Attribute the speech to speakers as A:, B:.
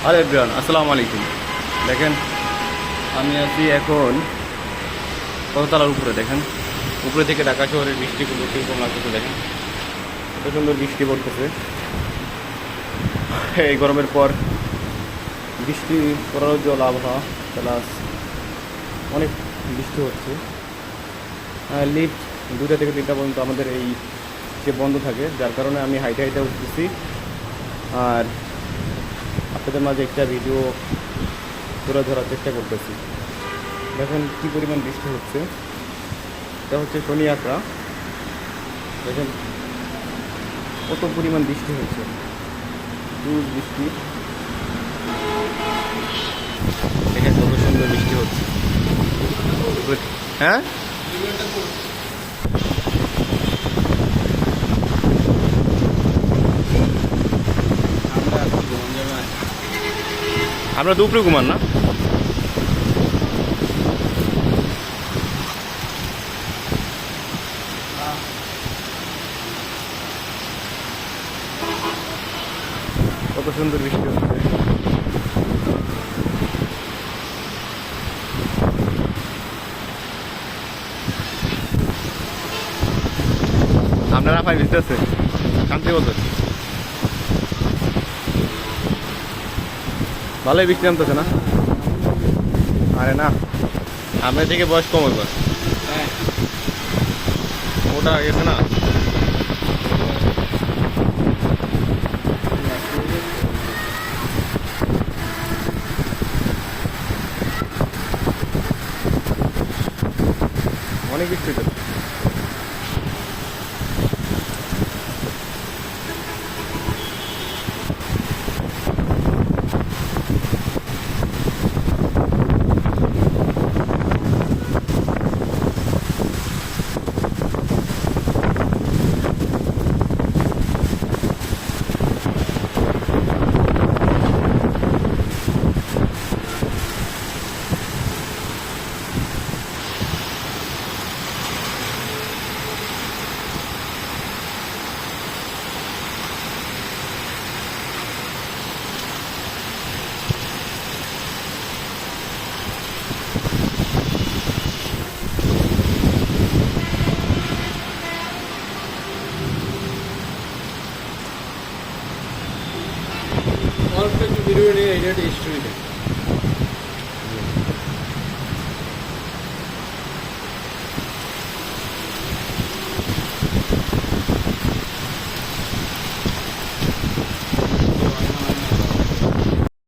A: আরে এভরিওয়ান, আসসালামু আলাইকুম। দেখেন, আমি আছি এখন কততলার উপরে। দেখেন, উপরে থেকে ঢাকা শহরের বৃষ্টিগুলো কীরকম লাগতেছে। দেখেন, এত সুন্দর বৃষ্টি পড়তেছে। এই গরমের পর বৃষ্টি পড়ার জল আবহাওয়া প্লাস অনেক বৃষ্টি হচ্ছে। লিফট 2টা থেকে 3টা পর্যন্ত আমাদের এই যে বন্ধ থাকে, যার কারণে আমি হাইটে হাইটে উঠতেছি আর আপনাদের মাঝে একটা ভিডিও তুলে ধরার চেষ্টা করতেছি। দেখেন কী পরিমাণ বৃষ্টি হচ্ছে। এটা হচ্ছে শনি আঁকড়া। দেখেন কত পরিমাণ বৃষ্টি হচ্ছে, হিউজ বৃষ্টি। দেখেন কত সুন্দর বৃষ্টি হচ্ছে। হ্যাঁ, আমরা দুপুরে ঘুমান না। কত সুন্দর বৃষ্টি হচ্ছে। আপনারা পাই বৃষ্টি আছে, শান্তি বলতে ভালোই বৃষ্টি নামতেছে না? আরে না, আপনার থেকে বয়স কম একবার ওটা গেছে না। অনেক বৃষ্টি হচ্ছে।
B: অল্প একটু ভিডিও নিয়ে এটা হিস্ট্রি দেয়।